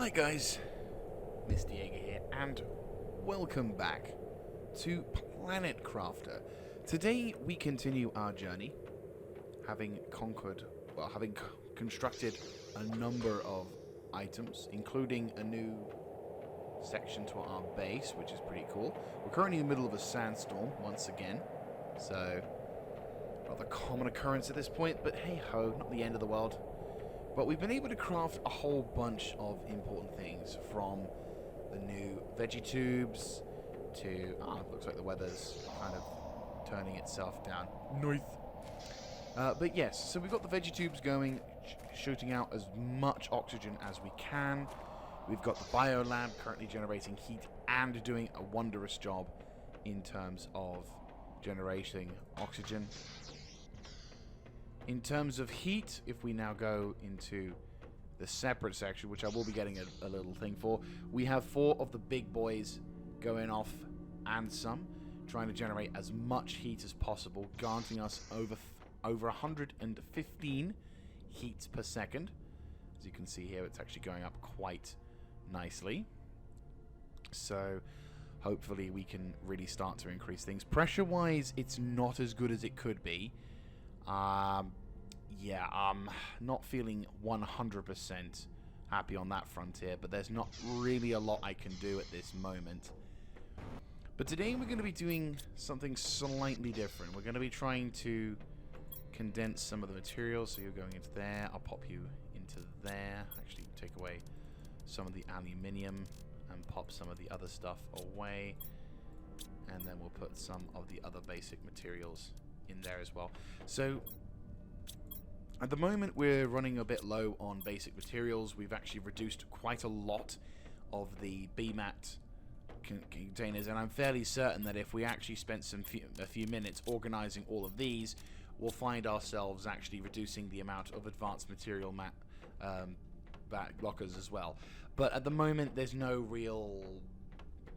Hi guys, Mr. Jaeger here, and welcome back to Planet Crafter. Today we continue our journey, having constructed a number of items, including a new section to our base, which is pretty cool. We're currently in the middle of a sandstorm, once again, so rather common occurrence at this point, but hey ho, not the end of the world. But we've been able to craft a whole bunch of important things, from the new veggie tubes to... looks like the weather's kind of turning itself down. Nice. But yes, so we've got the veggie tubes going, shooting out as much oxygen as we can. We've got the biolab currently generating heat and doing a wondrous job in terms of generating oxygen. In terms of heat, if we now go into the separate section, which I will be getting a little thing for, we have 4 of the big boys going off and some, trying to generate as much heat as possible, granting us over 115 heats per second. As you can see here, it's actually going up quite nicely. So hopefully we can really start to increase things. Pressure-wise, it's not as good as it could be. Yeah, I'm not feeling 100% happy on that frontier, but there's not really a lot I can do at this moment. But today we're going to be doing something slightly different. We're going to be trying to condense some of the materials, so you're going into there. I'll pop you into there. Actually, take away some of the aluminium and pop some of the other stuff away. And then we'll put some of the other basic materials in there as well. So at the moment we're running a bit low on basic materials. We've actually reduced quite a lot of the BMAT containers, and I'm fairly certain that if we actually spent a few minutes organizing all of these, we'll find ourselves actually reducing the amount of advanced material back lockers as well. But at the moment there's no real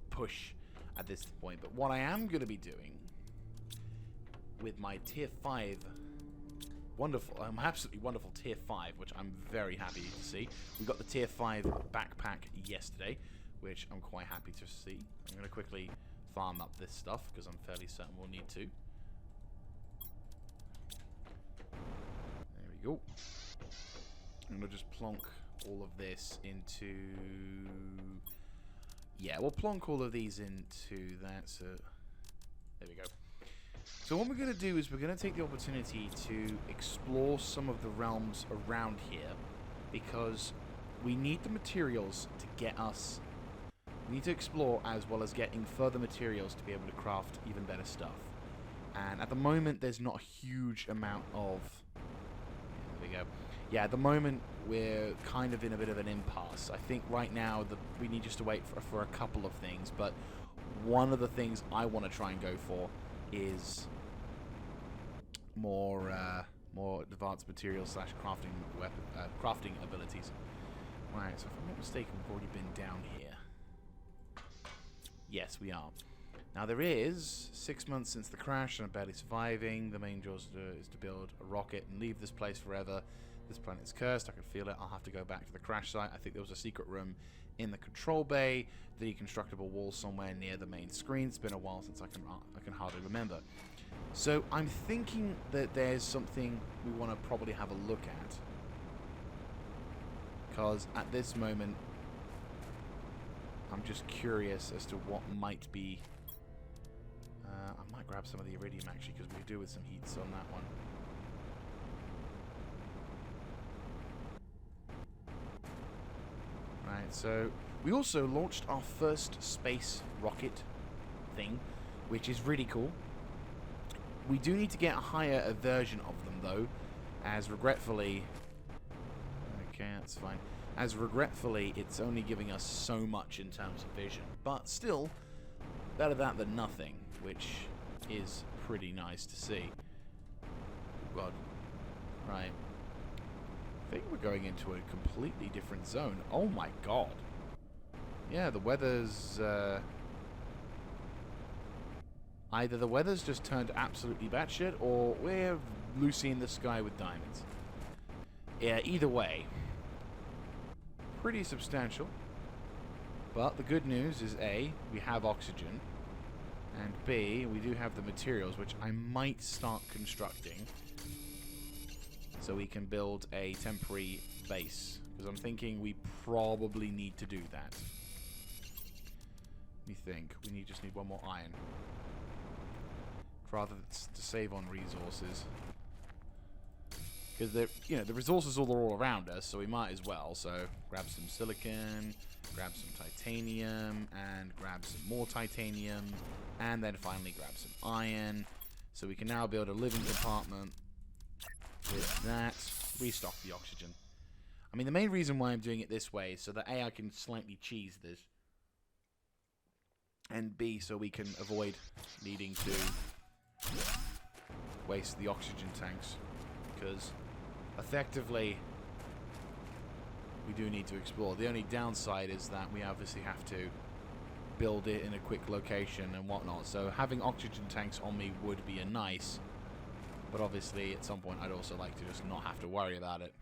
push at this point. But what I am going to be doing with my tier 5 absolutely wonderful tier 5, which I'm very happy to see. We got the tier 5 backpack yesterday, which I'm quite happy to see. I'm going to quickly farm up this stuff because I'm fairly certain we'll need to. There we go. I'm going to just plonk all of this into... Yeah, we'll plonk all of these into that, so... There we go. So what we're going to do is we're going to take the opportunity to explore some of the realms around here, because we need the materials to get us... We need to explore as well as getting further materials to be able to craft even better stuff. And at the moment there's not a huge amount of... There we go. Yeah, at the moment we're kind of in a bit of an impasse. I think right now we need just to wait for a couple of things, but one of the things I want to try and go for is more advanced materials / crafting abilities. Right, so if I'm not mistaken, we've already been down here. Yes, we are. Now there is 6 months since the crash and I'm barely surviving. The main job is to build a rocket and leave this place forever. This planet's cursed. I can feel it. I'll have to go back to the crash site. I think there was a secret room in the control bay, the constructible wall somewhere near the main screen. It's been a while since I can hardly remember. So I'm thinking that there's something we want to probably have a look at, because at this moment I'm just curious as to what might be... I might grab some of the iridium actually, because we could do with some heats on that one. Right, so we also launched our first space rocket thing, which is really cool. We do need to get a higher version of them though, as regretfully... Okay, that's fine. As regretfully, it's only giving us so much in terms of vision. But still, better that than nothing, which is pretty nice to see. Oh God. Right. I think we're going into a completely different zone. Oh my God. Yeah, the weather's... Either the weather's just turned absolutely batshit, or we're Lucy in the sky with diamonds. Yeah, either way. pretty substantial. But the good news is A, we have oxygen, and B, we do have the materials, which I might start constructing, so we can build a temporary base, because I'm thinking we probably need to do that. Let me think. We just need one more iron. Rather to save on resources. Because the resources are all around us, so we might as well. So grab some silicon, grab some titanium, and grab some more titanium, and then finally grab some iron. So we can now build a living compartment with that. Restock the oxygen. I mean, the main reason why I'm doing it this way is so that A, I can slightly cheese this, and B, so we can avoid needing to waste the oxygen tanks, because effectively we do need to explore. The only downside is that we obviously have to build it in a quick location and whatnot, so having oxygen tanks on me would be a nice, but obviously at some point I'd also like to just not have to worry about it.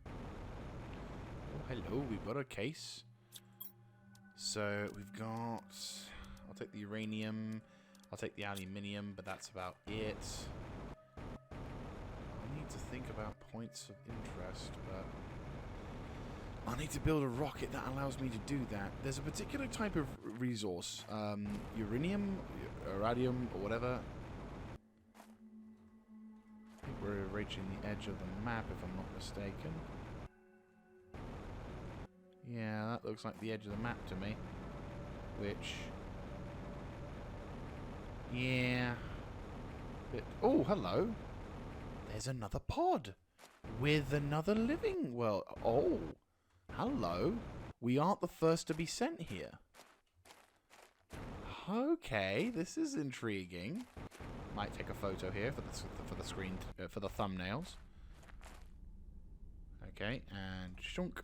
Oh, hello, we've got a case. So we've got, I'll take the uranium, I'll take the aluminium, but that's about it. I need to think about points of interest, but I need to build a rocket that allows me to do that. There's a particular type of resource, uranium, radium, or whatever. I think we're reaching the edge of the map, if I'm not mistaken. Yeah, that looks like the edge of the map to me. Which... yeah. Oh, hello. There's another pod. With another living... well, oh. Hello. We aren't the first to be sent here. Okay, this is intriguing. Might take a photo here for the screen, for the thumbnails. Okay, and shunk.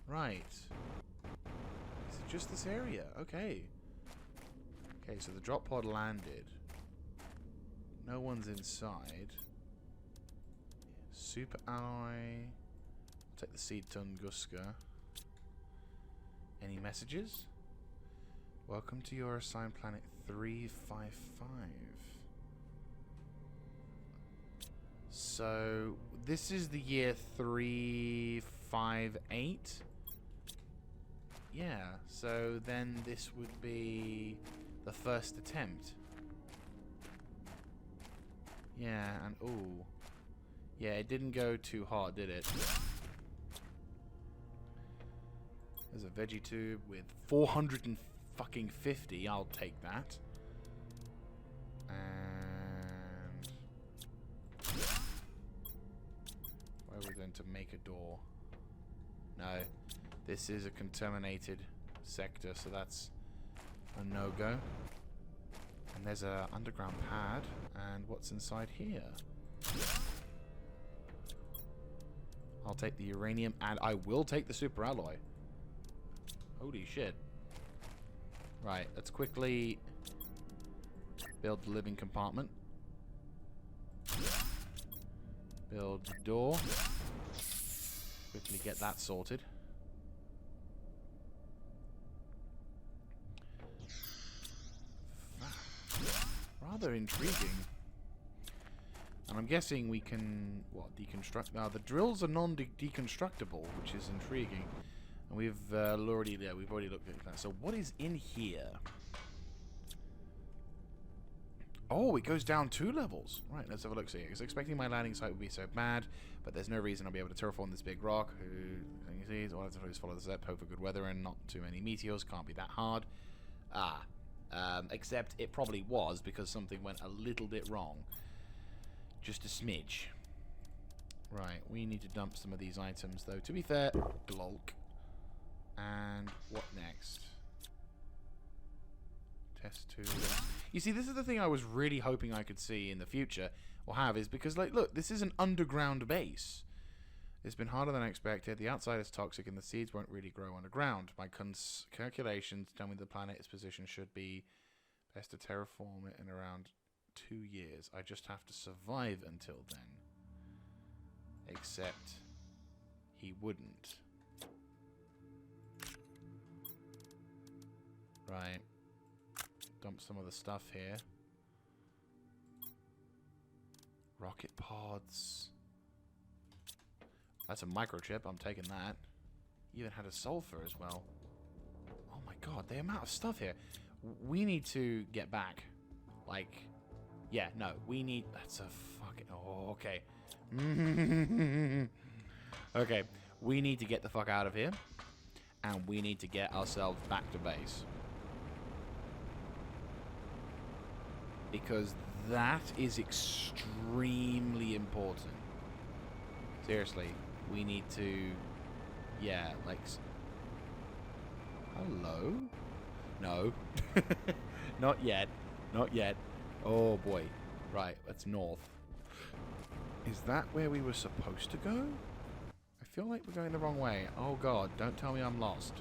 Right. Is it just this area? Okay. Okay, so the drop pod landed. No one's inside. Super alloy. Take the seed Tunguska. Any messages? Welcome to your assigned planet 355. So, this is the year 358. Yeah, so then this would be the first attempt. Yeah, and ooh. Yeah, it didn't go too hard, did it? There's a veggie tube with 450. I'll take that. And where are we going to make a door? No. This is a contaminated sector, so that's a no-go. And there's a underground pad. And what's inside here? I'll take the uranium, and I will take the super alloy. Holy shit. Right, let's quickly build the living compartment. Build the door. Quickly get that sorted. Rather intriguing. And I'm guessing we can, what, deconstruct? Now, the drills are non-deconstructible, which is intriguing. And we've already looked at that. So what is in here? Oh, it goes down 2 levels. Right, let's have a look. See, I was expecting my landing site would be so bad, but there's no reason I'll be able to terraform this big rock. You see, all I have to do is follow the step, hope for good weather and not too many meteors. Can't be that hard. Except it probably was, because something went a little bit wrong. Just a smidge. Right, we need to dump some of these items, though. To be fair, glolk. And what next? Test tools. You see, this is the thing I was really hoping I could see in the future, or have, is because, like, look, this is an underground base. It's been harder than I expected. The outside is toxic and the seeds won't really grow underground. My calculations tell me the planet's position should be best to terraform it in around 2 years. I just have to survive until then. Except he wouldn't. Right. Dump some of the stuff here. Rocket pods. That's a microchip. I'm taking that. Even had a sulfur as well. Oh my god, the amount of stuff here. We need to get back. Like, yeah, no, we need... That's a fucking... Oh, okay. Okay, we need to get the fuck out of here. And we need to get ourselves back to base. Because that is extremely important. Seriously, we need to... Yeah, like... Hello? No. Not yet. Not yet. Oh boy. Right, that's north. Is that where we were supposed to go? I feel like we're going the wrong way. Oh god, don't tell me I'm lost.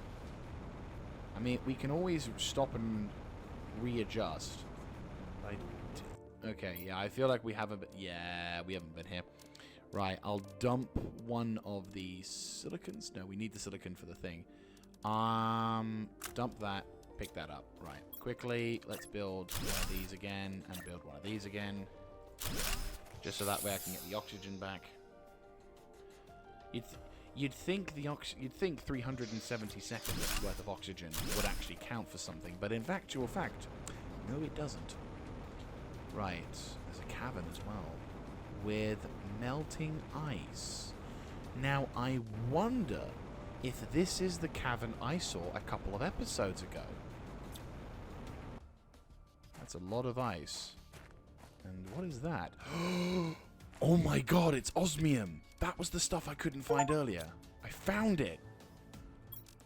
I mean, we can always stop and readjust. Okay, yeah, I feel like we haven't been... Yeah, we haven't been here. Right, I'll dump one of the silicons. No, we need the silicon for the thing. Dump that. Pick that up. Right, quickly, let's build one of these again and build one of these again. Just so that way I can get the oxygen back. You'd think 370 seconds worth of oxygen would actually count for something, but in actual fact, no, it doesn't. Right, there's a cavern as well with melting ice. Now, I wonder if this is the cavern I saw a couple of episodes ago. That's a lot of ice. And what is that? Oh my god, it's osmium! That was the stuff I couldn't find earlier. I found it!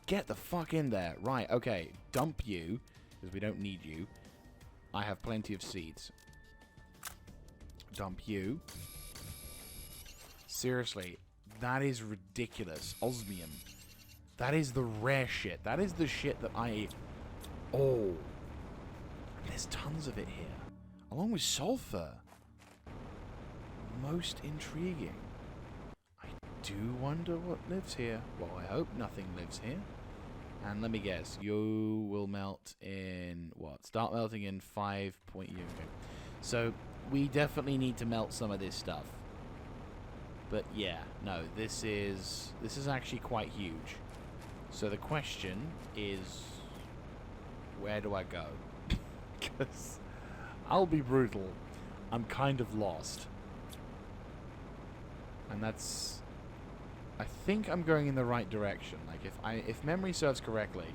Get the fuck in there. Right, okay. Dump you, because we don't need you. I have plenty of seeds. Dump you. Seriously, that is ridiculous. Osmium. That is the rare shit. That is the shit that I... Oh. There's tons of it here. Along with sulfur. Most intriguing. I do wonder what lives here. Well, I hope nothing lives here. And let me guess. You will melt in... What? Start melting in 5 point... Okay. So, we definitely need to melt some of this stuff. But yeah, no, this is actually quite huge. So the question is, where do I go? Because I'll be brutal, I'm kind of lost. And that's... I think I'm going in the right direction. Like, if memory serves correctly,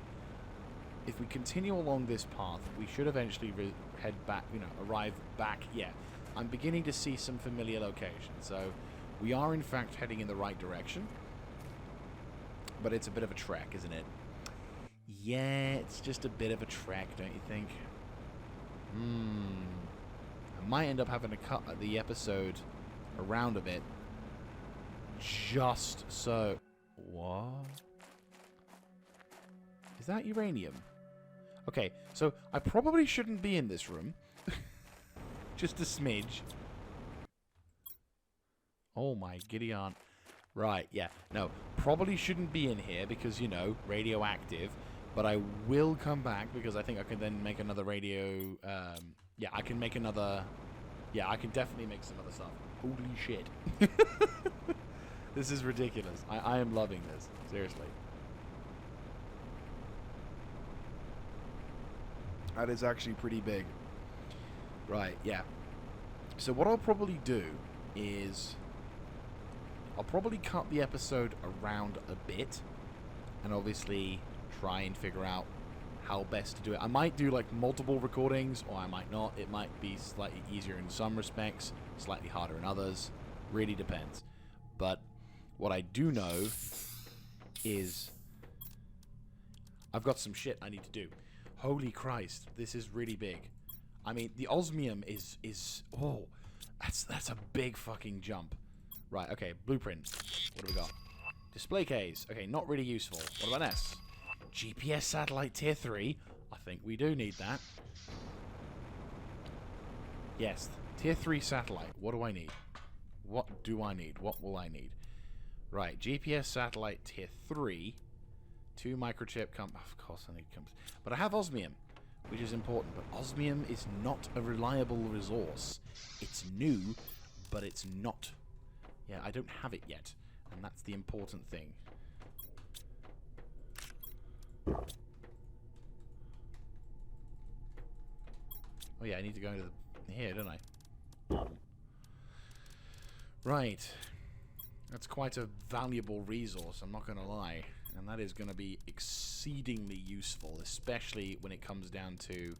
if we continue along this path, we should eventually head back, arrive back. Yeah, I'm beginning to see some familiar locations. So, we are in fact heading in the right direction. But it's a bit of a trek, isn't it? Yeah, it's just a bit of a trek, don't you think? I might end up having to cut the episode around a bit. Just so... What? Is that uranium? Okay, so I probably shouldn't be in this room. Just a smidge. Oh my giddy aunt. Right, yeah. No, probably shouldn't be in here because, radioactive. But I will come back because I think I can then make another radio... yeah, I can make another... Yeah, I can definitely make some other stuff. Holy shit. This is ridiculous. I am loving this. Seriously. That is actually pretty big. Right, yeah. So what I'll probably do is... I'll probably cut the episode around a bit. And obviously try and figure out how best to do it. I might do like multiple recordings, or I might not. It might be slightly easier in some respects, slightly harder in others. Really depends. But what I do know is I've got some shit I need to do. Holy Christ, this is really big. I mean, the osmium is oh, that's a big fucking jump. Right, okay, blueprint. What do we got? Display case. Okay, not really useful. What about this? GPS satellite tier 3. I think we do need that. Yes, tier 3 satellite. What do I need? What do I need? What will I need? Right, GPS satellite tier 3. 2 microchip of course I need but I have osmium, which is important. But osmium is not a reliable resource. It's new, but it's not. Yeah, I don't have it yet, and that's the important thing. Oh yeah, I need to go into here, don't I? Right. That's quite a valuable resource, I'm not going to lie. And that is going to be exceedingly useful, especially when it comes down to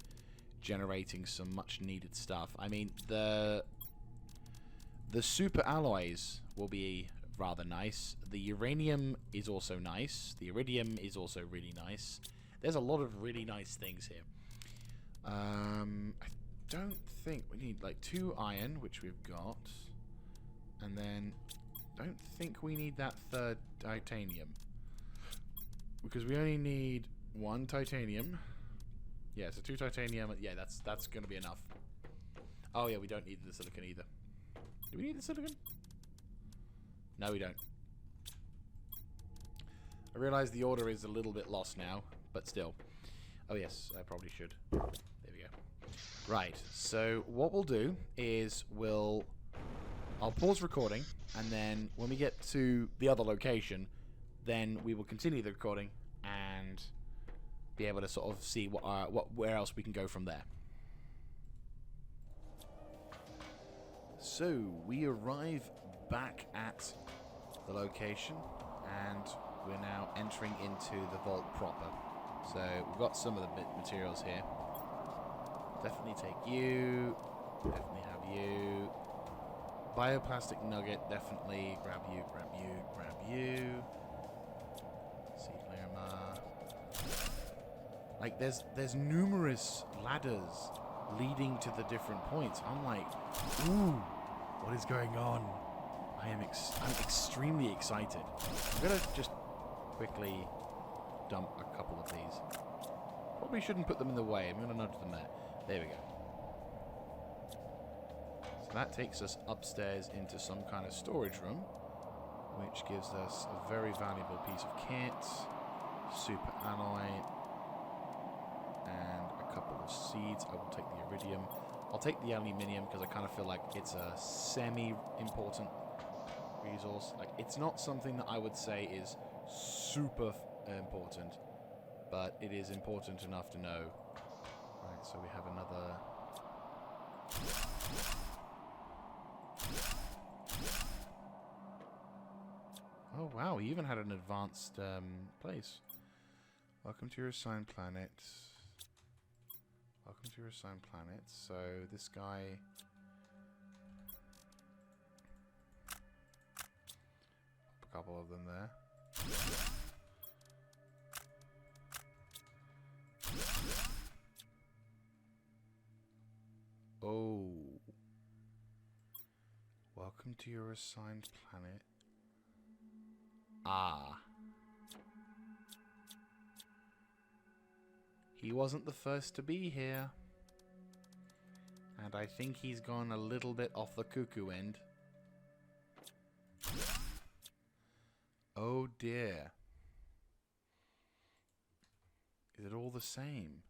generating some much needed stuff. I mean, the super alloys will be rather nice. The uranium is also nice. The iridium is also really nice. There's a lot of really nice things here. I don't think we need like 2 iron, which we've got. And then don't think we need that 3rd titanium. Because we only need 1 titanium. Yeah, so 2 titanium. Yeah, that's going to be enough. Oh yeah, we don't need the silicon either. Do we need the silicon? No, we don't. I realize the order is a little bit lost now, but still. Oh yes, I probably should. There we go. Right, so what we'll do is I'll pause recording, and then when we get to the other location, then we will continue the recording and be able to sort of see where else we can go from there. So we arrive back at the location, and we're now entering into the vault proper. So we've got some of the materials here. Definitely take you. Definitely have you. Bioplastic nugget, definitely. Grab you, grab you, grab you. Seed Lirma. Like, there's numerous ladders leading to the different points. I'm like, ooh, what is going on? I'm extremely excited. I'm gonna just quickly dump a couple of these. Probably shouldn't put them in the way. I'm gonna nudge them there. There we go. So that takes us upstairs into some kind of storage room, which gives us a very valuable piece of kit, super alloy, and a couple of seeds. I will take the iridium. I'll take the aluminium because I kind of feel like it's a semi-important resource. Like, it's not something that I would say is super important, but it is important enough to know. Right, so we have another. Oh wow, we even had an advanced place. Welcome to your assigned planet. Welcome to your assigned planet. So this guy. A couple of them there. Oh. Welcome to your assigned planet. Ah. He wasn't the first to be here. And I think he's gone a little bit off the cuckoo end. Oh dear. Is it all the same?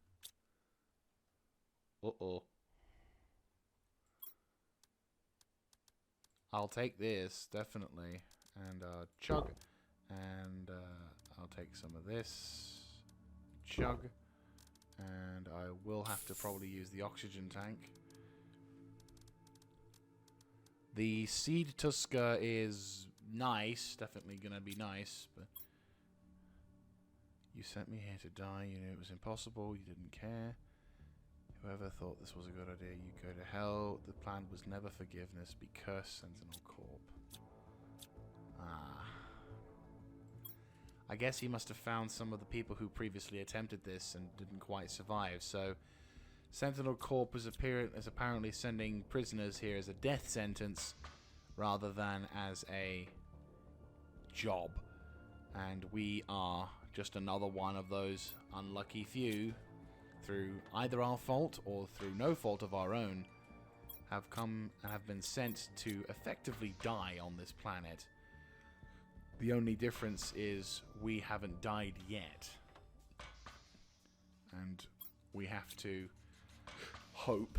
Uh-oh. I'll take this, definitely. And chug. And I'll take some of this. Chug. And I will have to probably use the oxygen tank. The seed tusker is nice. Definitely going to be nice. But you sent me here to die. You knew it was impossible. You didn't care. Whoever thought this was a good idea, you go to hell. The plan was never forgiveness. Be cursed, Sentinel Corp. Ah. I guess he must have found some of the people who previously attempted this and didn't quite survive. So, Sentinel Corp is apparently sending prisoners here as a death sentence rather than as a job. And we are just another one of those unlucky few, through either our fault or through no fault of our own, have come and have been sent to effectively die on this planet. The only difference is we haven't died yet. And we have to hope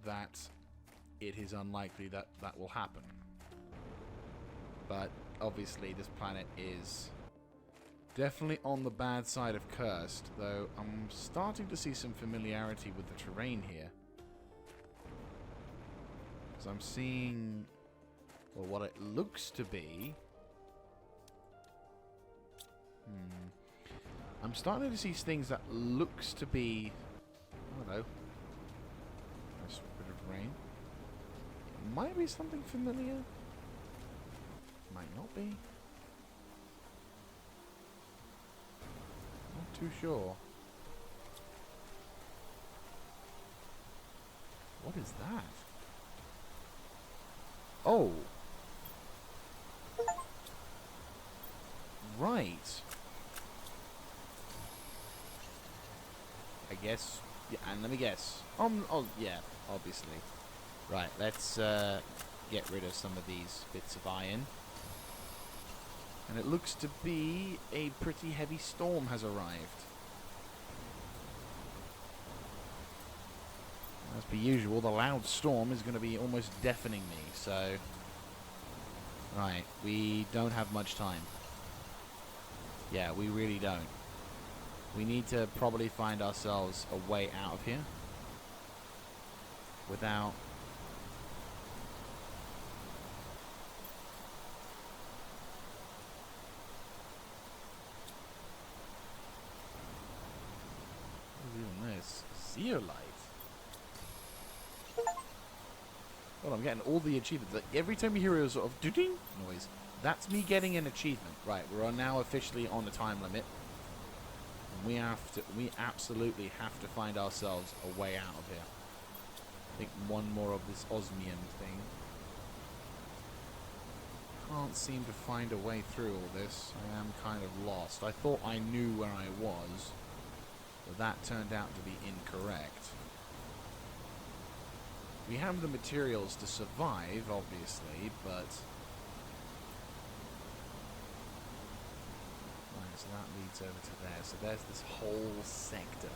that it is unlikely that that will happen. But obviously this planet is definitely on the bad side of cursed, though I'm starting to see some familiarity with the terrain here. Because I'm seeing, well, what it looks to be. I'm starting to see things that looks to be, I don't know, nice bit of rain. It might be something familiar. Might not be. Not too sure. What is that? Oh. Right. I guess. Yeah, and let me guess. Oh, yeah, obviously. Right, let's get rid of some of these bits of iron. And it looks to be a pretty heavy storm has arrived. As per usual, the loud storm is going to be almost deafening me, so... Right, we don't have much time. Yeah, we really don't. We need to probably find ourselves a way out of here. Without... What is even this? Zeolite. Well, I'm getting all the achievements. Like, every time you hear a sort of doo-ding noise, that's me getting an achievement. Right, we're now officially on the time limit. We absolutely have to find ourselves a way out of here. I think one more of this osmium thing. Can't seem to find a way through all this. I am kind of lost. I thought I knew where I was, but that turned out to be incorrect. We have the materials to survive, obviously, but... Right, so that leads over to there. So there's this whole sector.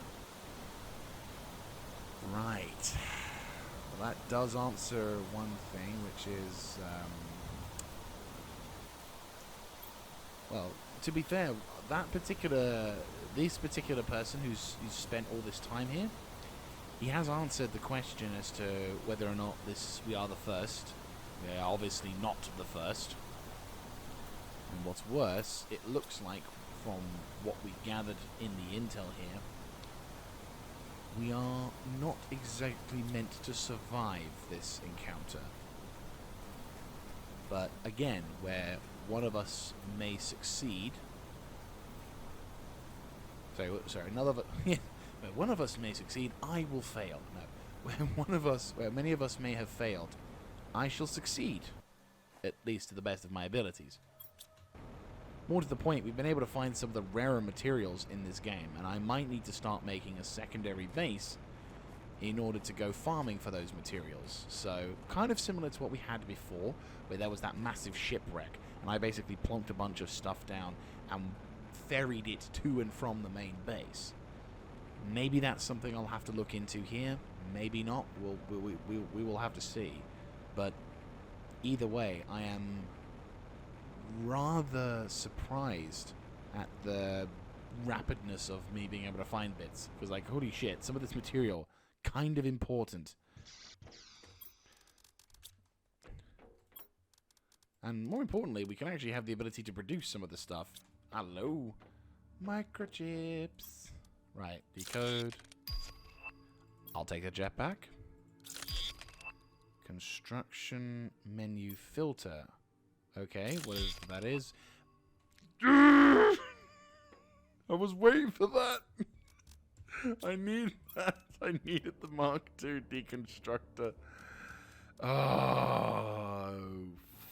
Right. Well, that does answer one thing, which is... well, to be fair, this particular person who's spent all this time here, he has answered the question as to whether or not we are the first. We are obviously not the first. And what's worse, it looks like from what we gathered in the intel here, we are not exactly meant to survive this encounter. But again, where one of us may succeed... Sorry, another... Where one of us may succeed, I will fail. No. Where many of us may have failed, I shall succeed. At least to the best of my abilities. More to the point, we've been able to find some of the rarer materials in this game, and I might need to start making a secondary base in order to go farming for those materials. So, kind of similar to what we had before, where there was that massive shipwreck, and I basically plonked a bunch of stuff down and ferried it to and from the main base. Maybe that's something I'll have to look into here. Maybe not. We will have to see. But either way, I am rather surprised at the rapidness of me being able to find bits. Because, like, holy shit, some of this material, kind of important. And more importantly, we can actually have the ability to produce some of the stuff. Hello. Microchips. Right, decode. I'll take a jetpack. Construction menu filter. Okay, that is. I was waiting for that. I need that. I needed the Mark II deconstructor. Oh,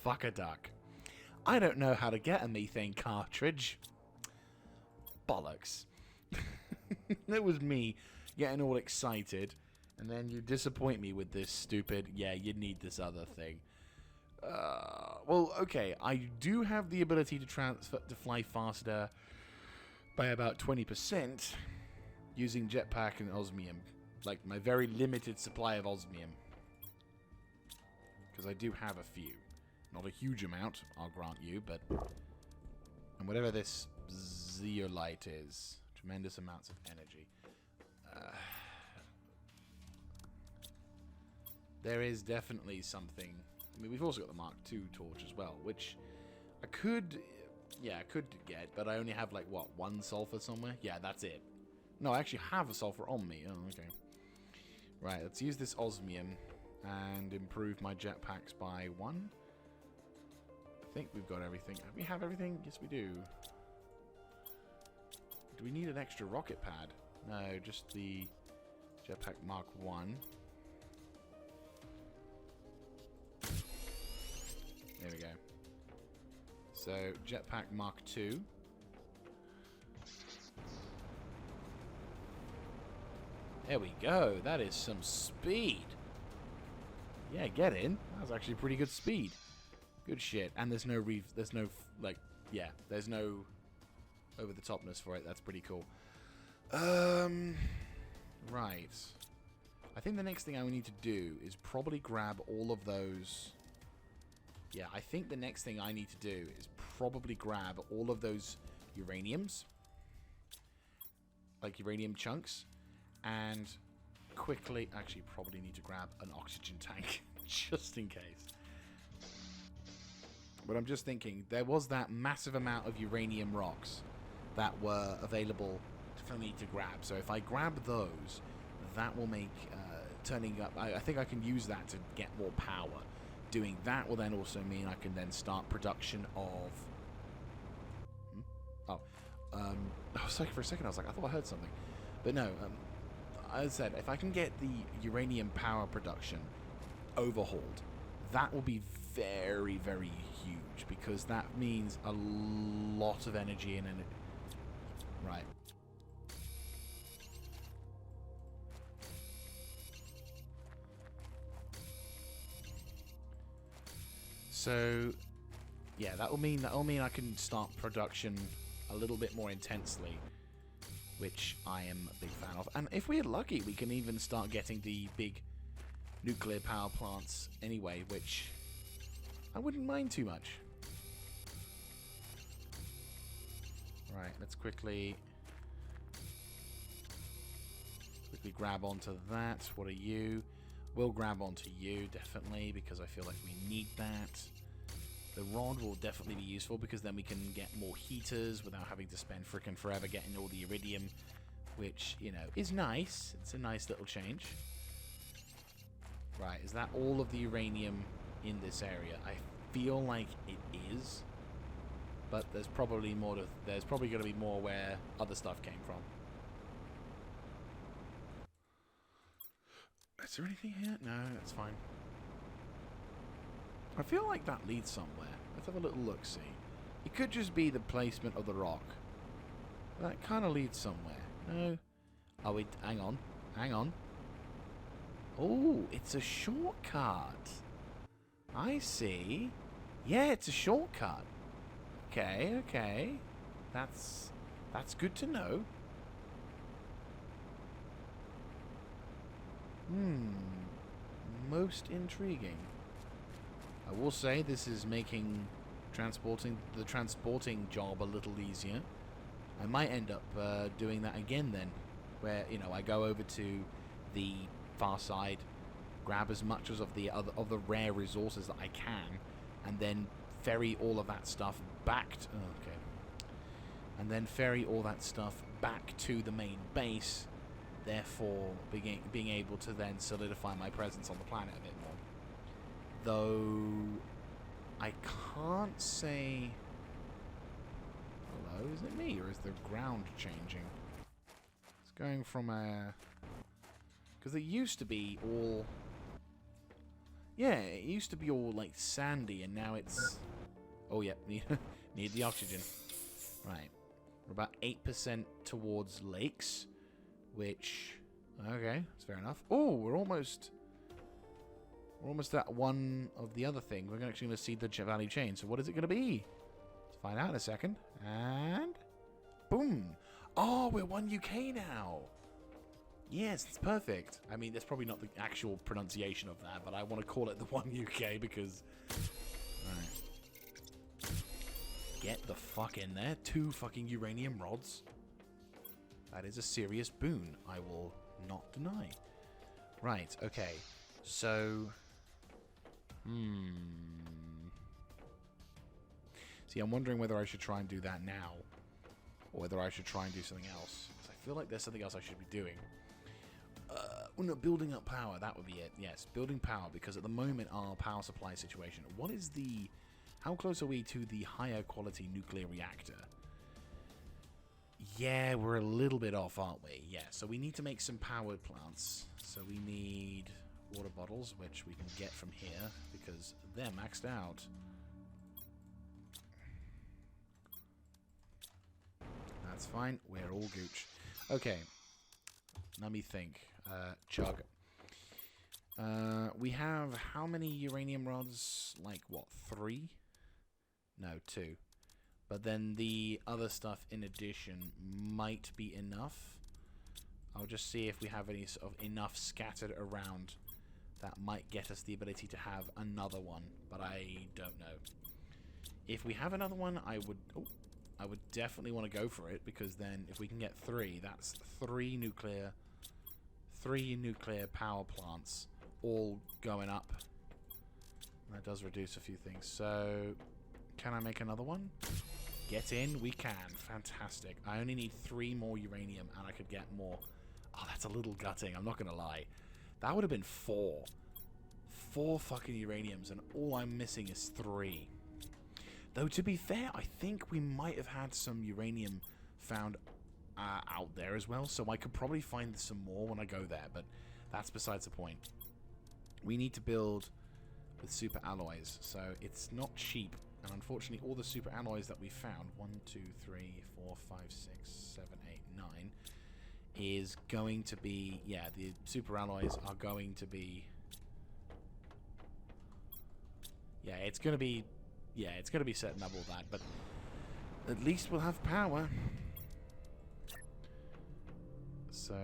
fuck a duck. I don't know how to get a methane cartridge. Bollocks. That was me getting all excited, and then you disappoint me with this stupid, yeah, you need this other thing. Well, okay. I do have the ability to fly faster by about 20% using jetpack and osmium. Like, my very limited supply of osmium. Because I do have a few. Not a huge amount, I'll grant you, but... And whatever this zeolite is, tremendous amounts of energy. There is definitely something... I mean, we've also got the Mark II torch as well, which I could... Yeah, I could get, but I only have, like, what, one sulfur somewhere? Yeah, that's it. No, I actually have a sulfur on me. Oh, okay. Right, let's use this osmium and improve my jetpacks by 1. I think we've got everything. Do we have everything? Yes, we do. Do we need an extra rocket pad? No, just the jetpack Mark 1. There we go. So, jetpack Mark 2. There we go. That is some speed. Yeah, get in. That was actually pretty good speed. Good shit. And there's no there's no over the topness for it. That's pretty cool. Right. I think the next thing I need to do is probably grab all of those. Yeah, I think the next thing I need to do is probably grab all of those uraniums. Like uranium chunks. And quickly, actually probably need to grab an oxygen tank. Just in case. But I'm just thinking, there was that massive amount of uranium rocks that were available for me to grab. So if I grab those, that will make turning up... I think I can use that to get more power. Doing that will then also mean I can then start production of... I was like, for a second, I was like, I thought I heard something. But no, as I said, if I can get the uranium power production overhauled, that will be very, very huge, because that means a lot of energy and right. So, yeah, that'll mean I can start production a little bit more intensely, which I am a big fan of. And if we're lucky, we can even start getting the big nuclear power plants anyway, which I wouldn't mind too much. Right, let's quickly grab onto that. What are you? We'll grab onto you, definitely, because I feel like we need that. The rod will definitely be useful, because then we can get more heaters without having to spend frickin' forever getting all the iridium, which, you know, is nice. It's a nice little change. Right, is that all of the uranium in this area? I feel like it is, but there's probably more to... There's probably going to be more where other stuff came from. Is there anything here? No, that's fine. I feel like that leads somewhere. Let's have a little look-see. It could just be the placement of the rock. That kind of leads somewhere. No. Oh, wait. Hang on. Hang on. Oh, it's a shortcut. I see. Yeah, it's a shortcut. Okay, okay. That's good to know. Most intriguing. I will say this is making the transporting job a little easier. I might end up doing that again then, where, you know, I go over to the far side, grab as much as of the rare resources that I can, and then ferry all of that stuff back to, and then ferry all that stuff back to the main base, therefore being able to then solidify my presence on the planet a bit more. Though I can't say... Hello, is it me, or is the ground changing? It's going from a... Because it used to be all... Yeah, it used to be all, like, sandy, and now it's... Oh, yeah, need the oxygen. Right. We're about 8% towards lakes, which... Okay, that's fair enough. Oh, we're almost... We're almost at one of the other thing. We're actually going to see the value chain. So what is it going to be? Let's find out in a second. And boom. Oh, we're 1 UK now. Yes, it's perfect. I mean, that's probably not the actual pronunciation of that, but I want to call it the 1 UK because... Alright. Get the fuck in there. 2 fucking uranium rods. That is a serious boon, I will not deny. Right, okay. So... See, I'm wondering whether I should try and do that now. Or whether I should try and do something else. Because I feel like there's something else I should be doing. Well, no, building up power. That would be it. Yes, building power. Because at the moment, our power supply situation... What is the... How close are we to the higher quality nuclear reactor? Yeah, we're a little bit off, aren't we? Yeah, so we need to make some power plants. So we need water bottles, which we can get from here, because they're maxed out. That's fine. We're all gooch. Okay. Let me think. Chug. We have how many uranium rods? Like, what, 3? No, 2. But then the other stuff in addition might be enough. I'll just see if we have any sort of enough scattered around that might get us the ability to have another one, but I don't know. If we have another one, I would definitely want to go for it, because then if we can get 3, that's 3 nuclear power plants all going up. That does reduce a few things. So, can I make another one? Get in, we can. Fantastic. I only need 3 more uranium and I could get more. Oh, that's a little gutting, I'm not going to lie. That would have been 4. 4 fucking uraniums and all I'm missing is 3. Though, to be fair, I think we might have had some uranium found out there as well. So I could probably find some more when I go there, but that's besides the point. We need to build with super alloys, so it's not cheap. And unfortunately, all the super alloys that we found, 1, 2, 3, 4, 5, 6, 7, 8, 9, is going to be, yeah, the super alloys are going to be, yeah, it's going to be setting up all that, but at least we'll have power. So,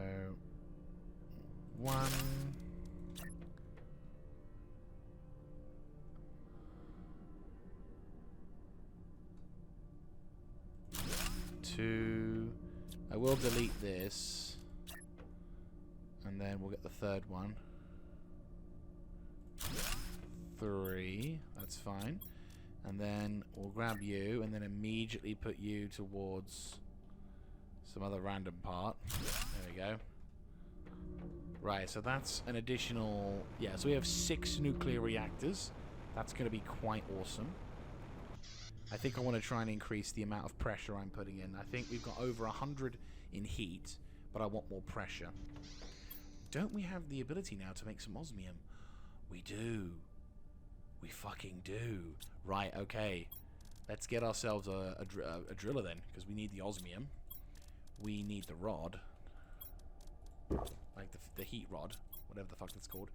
1... 2. I will delete this, and then we'll get the 3rd one. 3. That's fine. And then we'll grab you, and then immediately put you towards some other random part. There we go. Right, so that's an additional... Yeah, so we have 6 nuclear reactors. That's going to be quite awesome. I think I want to try and increase the amount of pressure I'm putting in. I think we've got over 100 in heat, but I want more pressure. Don't we have the ability now to make some osmium? We do. We fucking do. Right, okay. Let's get ourselves a driller then, because we need the osmium. We need the rod. Like the heat rod, whatever the fuck that's called.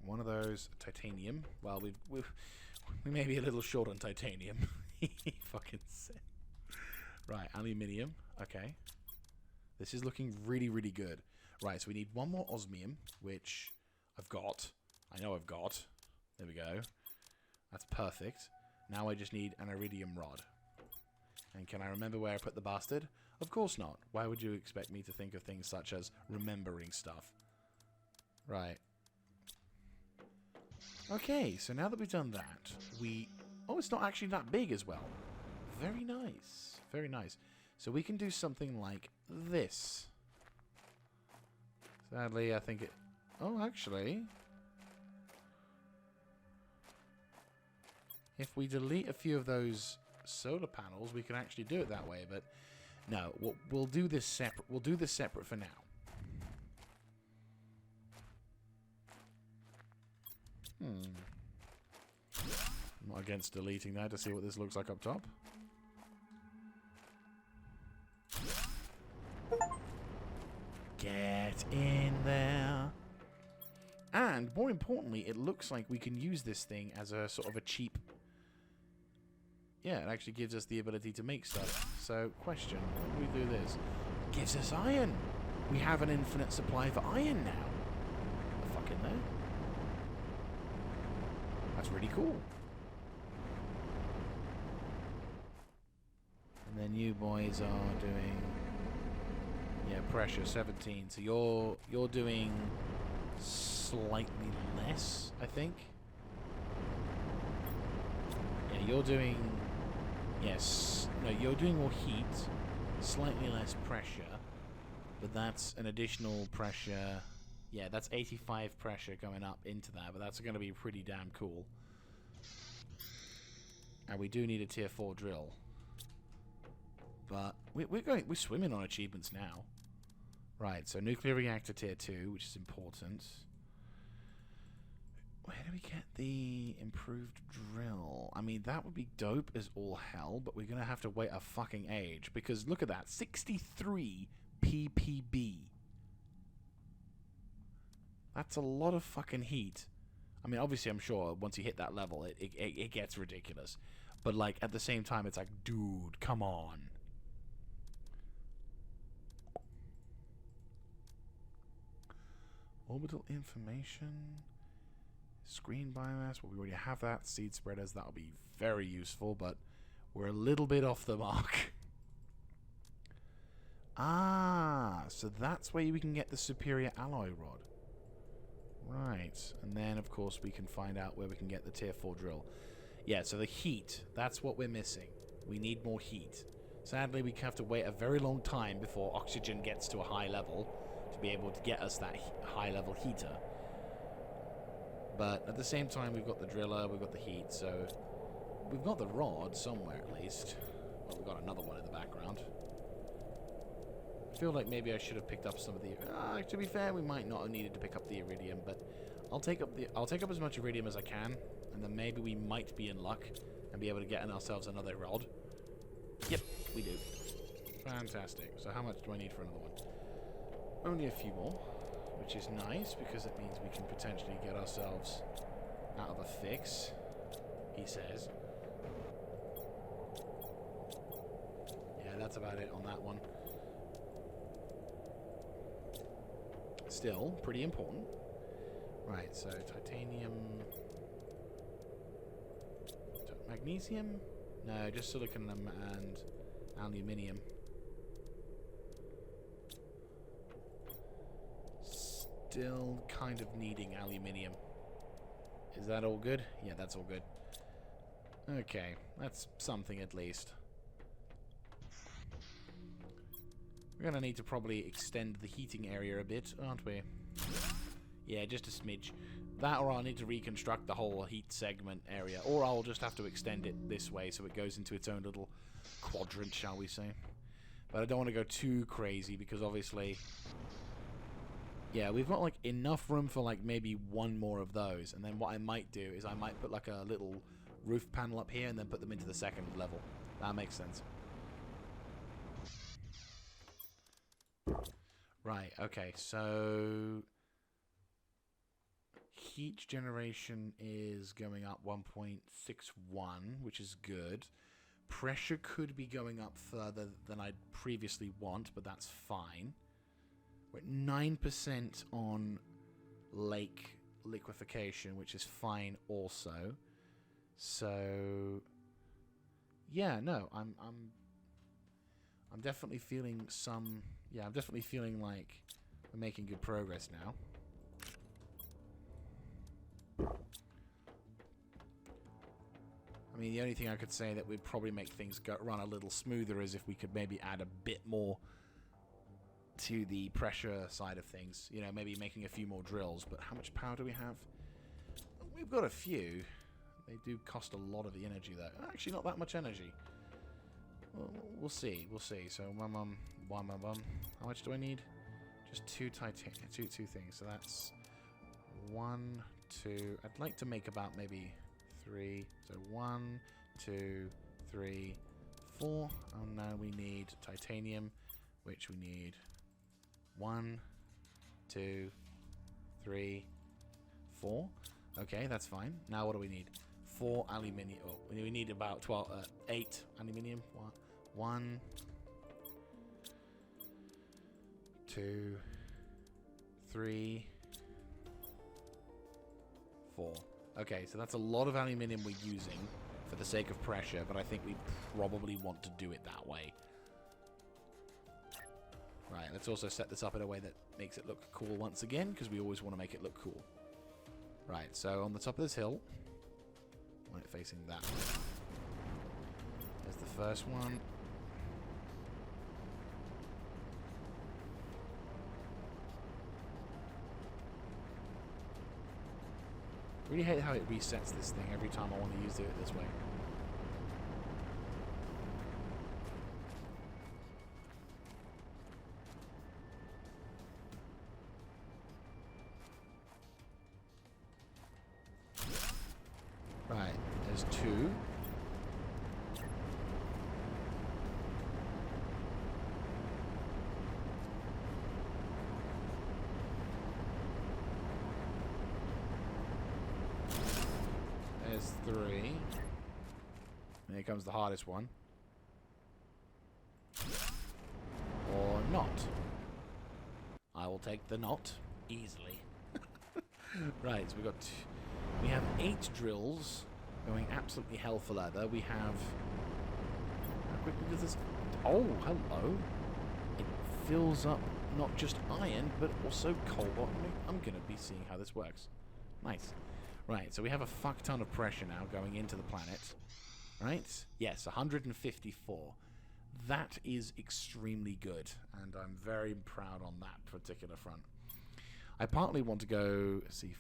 One of those titanium. Well, we may be a little short on titanium. Fucking sick. Right, aluminium. Okay. This is looking really, really good. Right, so we need 1 more osmium, which I've got. I know I've got. There we go. That's perfect. Now I just need an iridium rod. And can I remember where I put the bastard? Of course not. Why would you expect me to think of things such as remembering stuff? Right. Okay, so now that we've done that, we... Oh, it's not actually that big as well. Very nice. Very nice. So we can do something like this. Sadly, I think it... Oh, actually... If we delete a few of those solar panels, we can actually do it that way, but... No, we'll do this separate. We'll do this separate for now. I'm not against deleting that to see what this looks like up top. Get in there more importantly, it looks like we can use this thing as a sort of a cheap... Yeah, it actually gives us the ability to make stuff. So, question, how do we do this? It gives us iron! We have an infinite supply of iron now. The fuck in there? That's really cool. And then you boys are doing... Yeah, pressure 17. So you're doing slightly less, I think. Yeah, you're doing... Yes. No, you're doing more heat, slightly less pressure, but that's an additional pressure. Yeah, that's 85 pressure going up into that, but that's going to be pretty damn cool. And we do need a tier 4 drill. But we're swimming on achievements now. Right, so nuclear reactor tier 2, which is important. Where do we get the improved drill? I mean, that would be dope as all hell, but we're going to have to wait a fucking age. Because look at that, 63 ppb. That's a lot of fucking heat. I mean, obviously, I'm sure once you hit that level, it gets ridiculous. But, like, at the same time, it's like, dude, come on. Orbital information, screen biomass. Well, we already have that. Seed spreaders, that'll be very useful, but we're a little bit off the mark. So that's where we can get the superior alloy rod. Right, and then of course we can find out where we can get the tier 4 drill. Yeah, so the heat, that's what we're missing. We need more heat. Sadly, we have to wait a very long time before oxygen gets to a high level to be able to get us that high-level heater. But at the same time, we've got the driller, we've got the heat, so we've got the rod somewhere at least. Well, we've got another one in the background. I feel like maybe I should have picked up some of the... to be fair, we might not have needed to pick up the iridium, but I'll take up as much iridium as I can, and then maybe we might be in luck and be able to get ourselves another rod. Yep, we do. Fantastic. So how much do I need for another one? Only a few more, which is nice because it means we can potentially get ourselves out of a fix, he says. Yeah, that's about it on that one. Still pretty important. Right, so titanium... Magnesium? No, just silicon and aluminium. Still kind of needing aluminium. Is that all good? Yeah, that's all good. Okay, that's something at least. We're gonna need to probably extend the heating area a bit, aren't we? Yeah, just a smidge. That, or I'll need to reconstruct the whole heat segment area, or I'll just have to extend it this way so it goes into its own little quadrant, shall we say. But I don't want to go too crazy because obviously... Yeah, we've got like enough room for like maybe one more of those, and then what I might do is I might put like a little roof panel up here and then put them into the second level. That makes sense. Right, okay, so heat generation is going up 1.61, which is good. Pressure could be going up further than I'd previously want, but that's fine. We're at 9% on lake liquefaction, which is fine also. So yeah, no, I'm definitely feeling some... Yeah, I'm definitely feeling like we're making good progress now. I mean, the only thing I could say that would probably make things run a little smoother is if we could maybe add a bit more to the pressure side of things. You know, maybe making a few more drills. But how much power do we have? We've got a few. They do cost a lot of the energy, though. Actually, not that much energy. Well, we'll see. We'll see. So, how much do I need? Just two things. So that's 1, 2. I'd like to make about maybe 3. So 1, 2, 3, 4. And now we need titanium, which we need 1, 2, 3, 4. Okay, that's fine. Now what do we need? 4 aluminium. Oh, we need about 8 aluminium. 1, 2, 3, 4. Okay, so that's a lot of aluminium we're using for the sake of pressure, but I think we probably want to do it that way. Right, let's also set this up in a way that makes it look cool once again, because we always want to make it look cool. Right, so on the top of this hill, right, facing that way. There's the first one. Really hate how it resets this thing every time I want to use it this way. Right, there's 2. There's 3. And here comes the hardest one. Or not. I will take the not easily. Right, so we have 8 drills going absolutely hell for leather. We have... How quickly does this... Oh, hello. It fills up not just iron, but also cobalt. I'm going to be seeing how this works. Nice. Right, so we have a fuck ton of pressure now going into the planet. Right? Yes, 154. That is extremely good, and I'm very proud on that particular front. I partly want to go, let's see,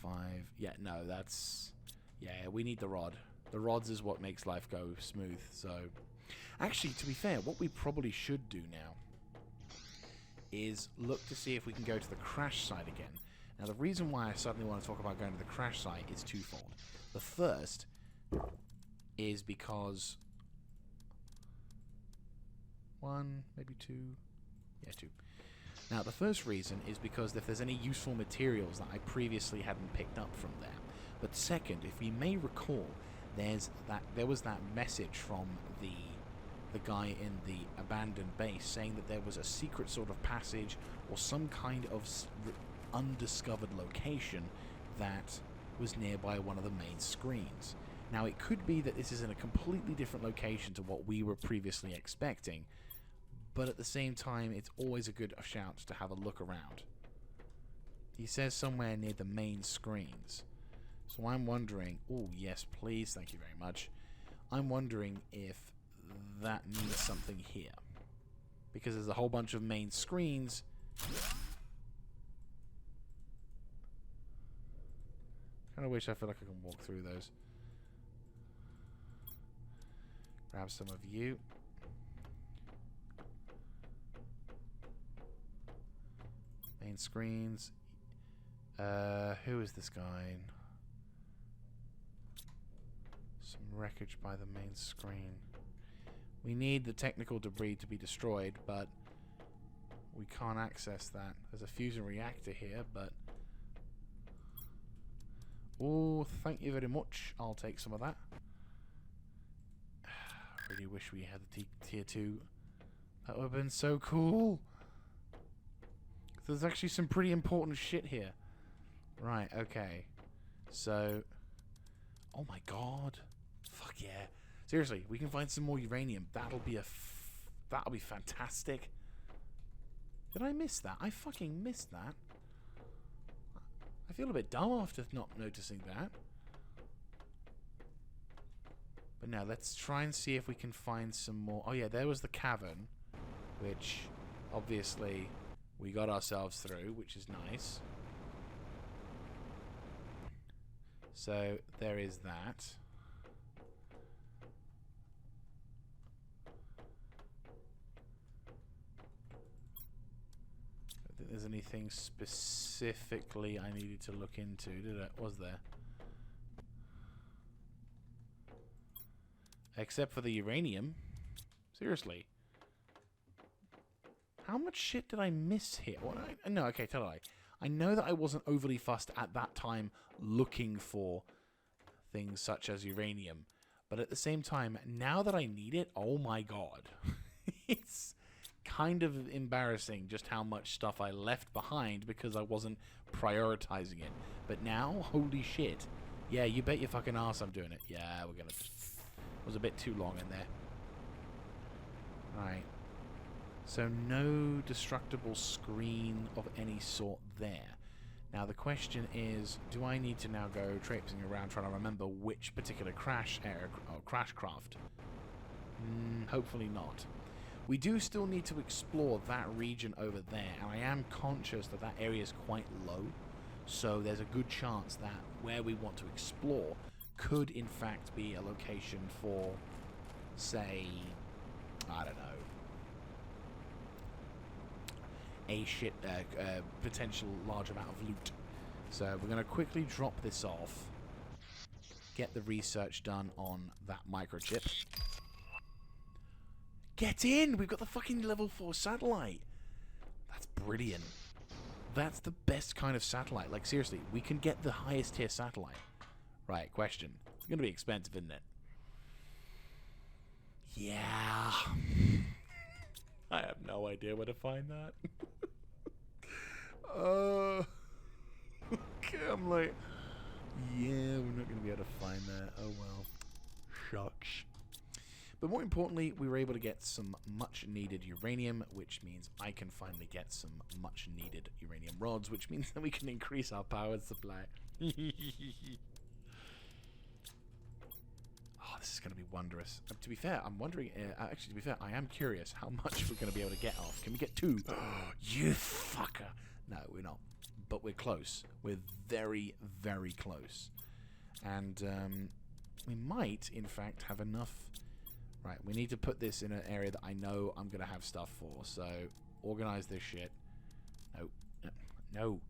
4.5. Yeah, no, that's... Yeah, we need the rod. The rods is what makes life go smooth, so... Actually, to be fair, what we probably should do now is look to see if we can go to the crash site again. Now, the reason why I suddenly want to talk about going to the crash site is twofold. The first is because... 1, maybe 2... Yeah, 2. Now, the first reason is because if there's any useful materials that I previously hadn't picked up from there. But second, if we may recall, there was that message from the guy in the abandoned base saying that there was a secret sort of passage or some kind of undiscovered location that was nearby one of the main screens. Now, it could be that this is in a completely different location to what we were previously expecting, but at the same time, it's always a good shout to have a look around. He says somewhere near the main screens. So I'm wondering... Oh, yes, please. Thank you very much. I'm wondering if that means something here. Because there's a whole bunch of main screens. Kind of wish I feel like I can walk through those. Grab some of you. Main screens. Who is this guy? Some wreckage by the main screen. We need the technical debris to be destroyed, but we can't access that. There's a fusion reactor here, but... Oh, thank you very much. I'll take some of that. I really wish we had the tier 2. That would have been so cool. There's actually some pretty important shit here. Right, okay. So... Oh my god. Fuck yeah. Seriously, we can find some more uranium. That'll be that'll be fantastic. Did I miss that? I fucking missed that. I feel a bit dumb after not noticing that. But now, let's try and see if we can find some more... Oh yeah, there was the cavern, which obviously we got ourselves through, which is nice. So, there is that. I don't think there's anything specifically I needed to look into, did it? Was there? Except for the uranium. Seriously. How much shit did I miss here? What, no, okay, tell a lie. I know that I wasn't overly fussed at that time looking for things such as uranium, but at the same time, now that I need it, oh my god. It's kind of embarrassing just how much stuff I left behind because I wasn't prioritizing it. But now, holy shit. Yeah, you bet your fucking ass I'm doing it. Yeah, we're gonna... It was a bit too long in there. Right. So no destructible screen of any sort there. Now the question is, do I need to now go traipsing around trying to remember which particular crash craft? Hopefully not. We do still need to explore that region over there, and I am conscious that that area is quite low, so there's a good chance that where we want to explore could in fact be a location for, say, I don't know, a potential large amount of loot. So we're going to quickly drop this off, get the research done on that microchip. Get in! We've got the fucking level 4 satellite. That's brilliant. That's the best kind of satellite. Like, seriously, we can get the highest tier satellite. Right, question. It's going to be expensive, isn't it? Yeah. I have no idea where to find that. Okay, I'm like, yeah, we're not going to be able to find that. Oh well. Shucks. But more importantly, we were able to get some much-needed uranium, which means I can finally get some much-needed uranium rods, which means that we can increase our power supply. Oh, this is going to be wondrous. To be fair, I'm wondering... actually, to be fair, I am curious how much we're going to be able to get off. Can we get 2? You fucker! No, we're not. But we're close. We're very, very close. And we might, in fact, have enough... Right, we need to put this in an area that I know I'm going to have stuff for. So, organize this shit. No. No.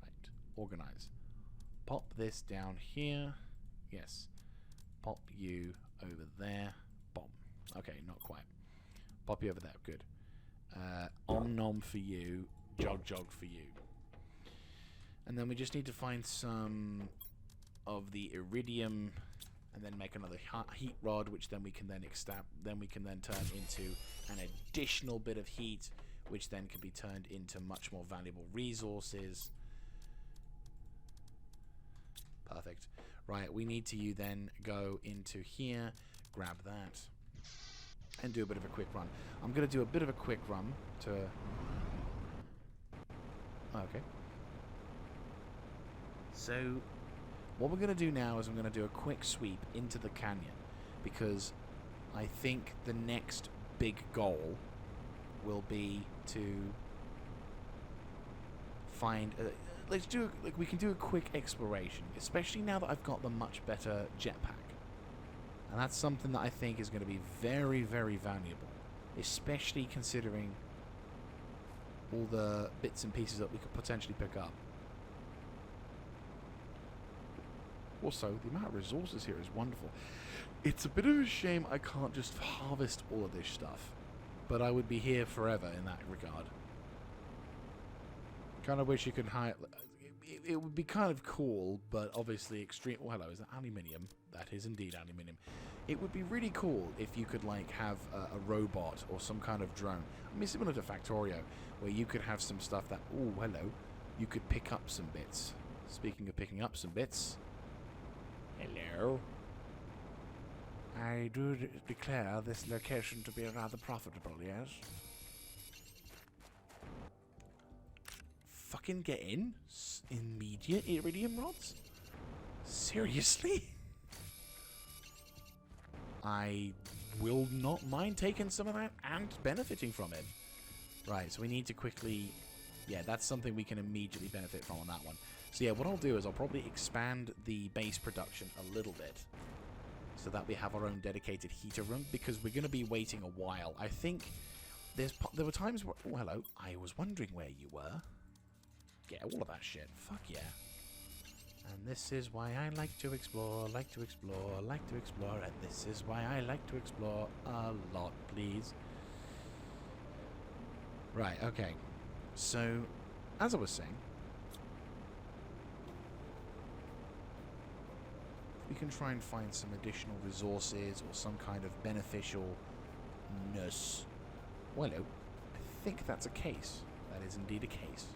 Right, organize. Pop this down here. Yes. Pop you over there. Bomb. Okay, not quite. Pop you over there. Good. Om nom for you. Jog jog for you. And then we just need to find some of the iridium... and then make another heat rod, which then we can then turn into an additional bit of heat, which then can be turned into much more valuable resources. Perfect. Right, we need to then go into here, grab that, and do a bit of a quick run. I'm going to do a bit of a quick run to... Okay. So... what we're going to do now is I'm going to do a quick sweep into the canyon, because I think the next big goal will be to find... we can do a quick exploration, especially now that I've got the much better jetpack. And that's something that I think is going to be very, very valuable, especially considering all the bits and pieces that we could potentially pick up. Also, the amount of resources here is wonderful. It's a bit of a shame I can't just harvest all of this stuff, but I would be here forever in that regard. Kind of wish you could hire... It would be kind of cool, but obviously extreme... Oh, hello, is that aluminium? That is indeed aluminium. It would be really cool if you could, like, have a robot or some kind of drone. I mean, similar to Factorio, where you could have some stuff that... Oh, hello. You could pick up some bits. Speaking of picking up some bits... Hello. I do declare this location to be rather profitable, yes? Fucking get in? Immediate iridium rods? Seriously? I will not mind taking some of that and benefiting from it. Right, so we need to quickly... Yeah, that's something we can immediately benefit from on that one. So yeah, what I'll do is I'll probably expand the base production a little bit so that we have our own dedicated heater room, because we're going to be waiting a while. I think there were times where... Oh, hello. I was wondering where you were. Yeah, all of that shit. Fuck yeah. And this is why I like to explore, like to explore, like to explore, and this is why I like to explore a lot, please. Right, okay. So... as I was saying, we can try and find some additional resources or some kind of beneficialness. Well, I think that's a case. That is indeed a case.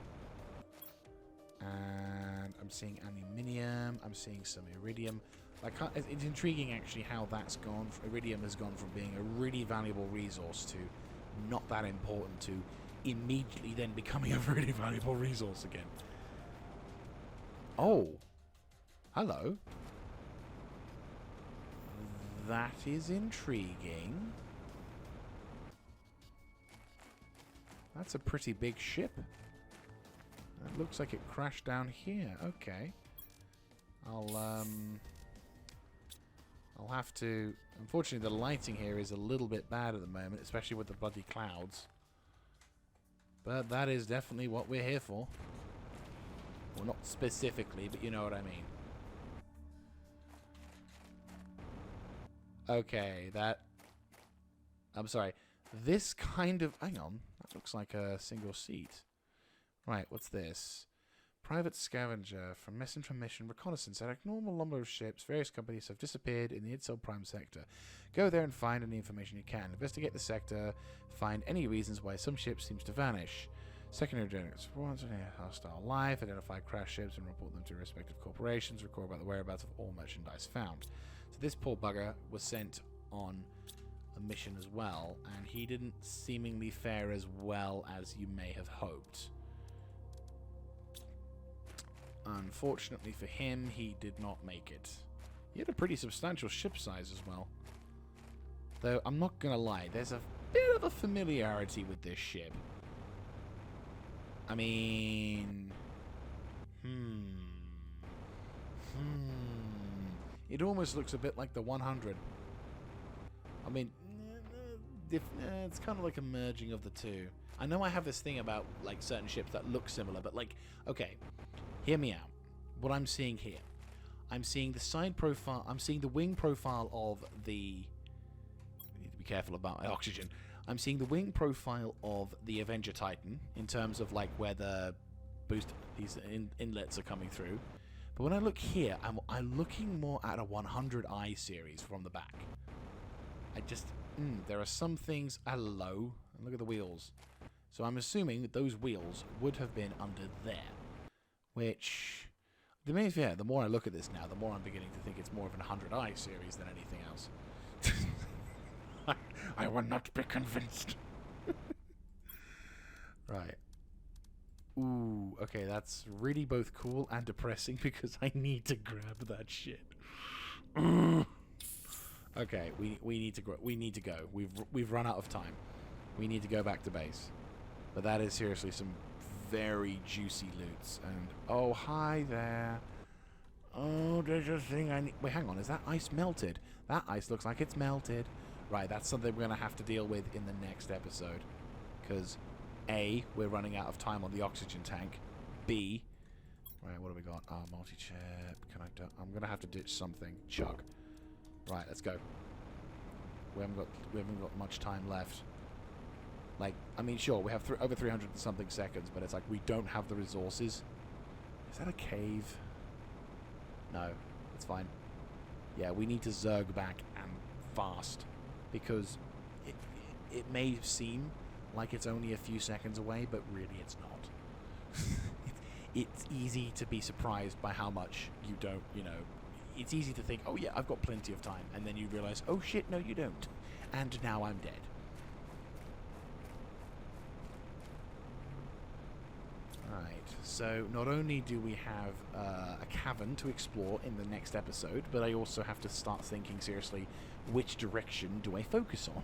And I'm seeing aluminium. I'm seeing some iridium. It's intriguing, actually, how that's gone. Iridium has gone from being a really valuable resource to not that important to immediately then becoming a really valuable resource again. Oh. Hello. That is intriguing. That's a pretty big ship. It looks like it crashed down here. Okay. I'll have to... Unfortunately, the lighting here is a little bit bad at the moment, especially with the bloody clouds. But that is definitely what we're here for. Well, not specifically, but you know what I mean. Okay, that... I'm sorry. This kind of... Hang on. That looks like a single seat. Right, what's this? Private scavenger from mission reconnaissance. At a normal number of ships, various companies have disappeared in the Itzel Prime sector. Go there and find any information you can. Investigate the sector. Find any reasons why some ships seems to vanish. Secondary generators. Hostile life. Identify crash ships and report them to respective corporations. Record about the whereabouts of all merchandise found. So this poor bugger was sent on a mission as well, and he didn't seemingly fare as well as you may have hoped. Unfortunately for him, he did not make it. He had a pretty substantial ship size as well. Though, I'm not gonna lie, there's a bit of a familiarity with this ship. I mean... It almost looks a bit like the 100. I mean, it's kind of like a merging of the two. I know I have this thing about, like, certain ships that look similar, but, like, okay... Hear me out. What I'm seeing here. I'm seeing the side profile. I'm seeing the wing profile of the... I need to be careful about my oxygen. I'm seeing the wing profile of the Avenger Titan in terms of like where the boost, these inlets are coming through. But when I look here, I'm looking more at a 100i series from the back. I just... there are some things... Hello. Look at the wheels. So I'm assuming that those wheels would have been under there. Which, to me, yeah, the more I look at this now, the more I'm beginning to think it's more of an 100i series than anything else. I will not be convinced. Right. Ooh, okay, that's really both cool and depressing because I need to grab that shit. Okay, we need to go. We've run out of time. We need to go back to base. But that is seriously some very juicy loots. And oh, hi there. Oh, there's a thing I need. Wait, hang on. Is that ice melted? That ice looks like it's melted. Right, that's something we're going to have to deal with in the next episode. Because A, we're running out of time on the oxygen tank. B, right, what have we got? Oh, multi-chip. I'm going to have to ditch something. Chug. Right, let's go. We haven't got much time left. Like, I mean, sure, we have over 300 and something seconds, but it's like we don't have the resources. Is that a cave? No, it's fine. Yeah, we need to zerg back and fast, because it may seem like it's only a few seconds away, but really it's not. It's easy to be surprised by how much you don't, it's easy to think, oh yeah, I've got plenty of time, and then you realize, oh shit, no you don't. And now I'm dead. Right, so not only do we have a cavern to explore in the next episode, but I also have to start thinking seriously, which direction do I focus on?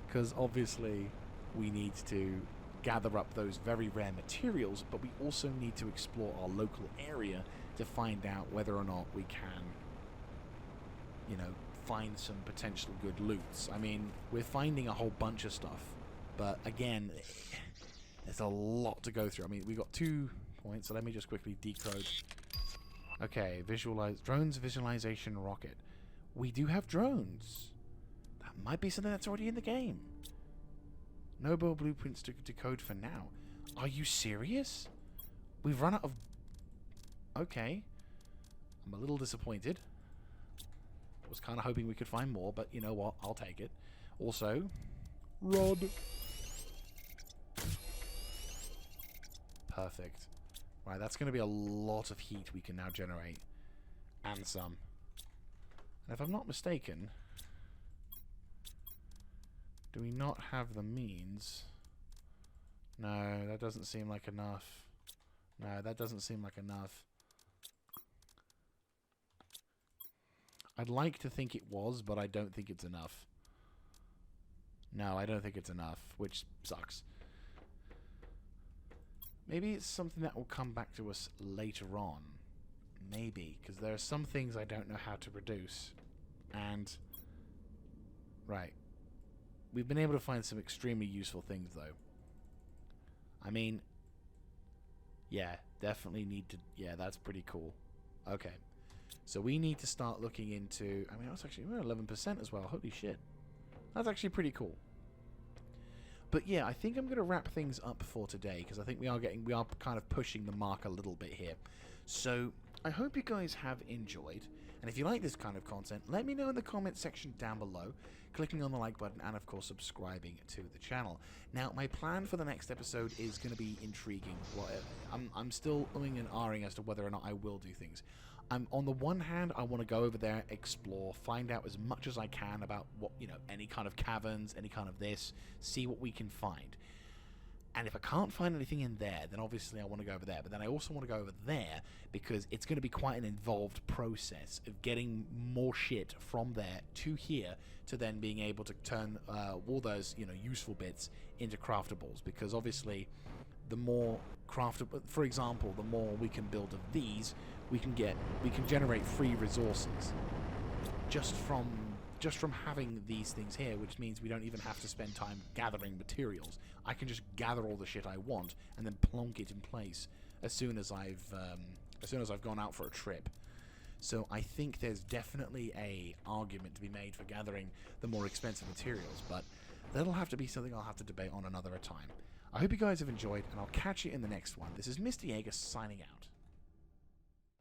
Because obviously we need to gather up those very rare materials, but we also need to explore our local area to find out whether or not we can, find some potential good loots. I mean, we're finding a whole bunch of stuff, but again, there's a lot to go through. I mean, we got 2 points, so let me just quickly decode. Okay, drones visualization rocket. We do have drones. That might be something that's already in the game. No more blueprints to decode for now. Are you serious? We've run out of... Okay. I'm a little disappointed. I was kind of hoping we could find more, but you know what? I'll take it. Also, rod. Perfect. Right, that's going to be a lot of heat we can now generate. And some. And if I'm not mistaken, do we not have the means? No, that doesn't seem like enough. No, that doesn't seem like enough. I'd like to think it was, but I don't think it's enough. No, I don't think it's enough, which sucks. Maybe it's something that will come back to us later on. Maybe, because there are some things I don't know how to produce. And... Right. We've been able to find some extremely useful things, though. I mean... Yeah, definitely need to... Yeah, that's pretty cool. Okay. So we need to start looking into... I mean, that's actually... We're at 11% as well. Holy shit. That's actually pretty cool. But yeah, I think I'm going to wrap things up for today, because I think we are kind of pushing the mark a little bit here. So I hope you guys have enjoyed, and if you like this kind of content, let me know in the comment section down below, clicking on the like button, and of course subscribing to the channel. Now, my plan for the next episode is going to be intriguing. Well, I'm still umming and ahhing as to whether or not I will do things. On the one hand, I want to go over there, explore, find out as much as I can about what, you know, any kind of caverns, any kind of this, see what we can find. And if I can't find anything in there, then obviously I want to go over there. But then I also want to go over there because it's going to be quite an involved process of getting more shit from there to here to then being able to turn all those, you know, useful bits into craftables. Because obviously, the more craftable, for example, the more we can build of these, we can generate free resources just from having these things here, which means we don't even have to spend time gathering materials. I can just gather all the shit I want and then plonk it in place as soon as I've gone out for a trip. So I think there's definitely a argument to be made for gathering the more expensive materials, but that'll have to be something I'll have to debate on another time. I hope you guys have enjoyed, and I'll catch you in the next one. This is Mr. Jaeger signing out.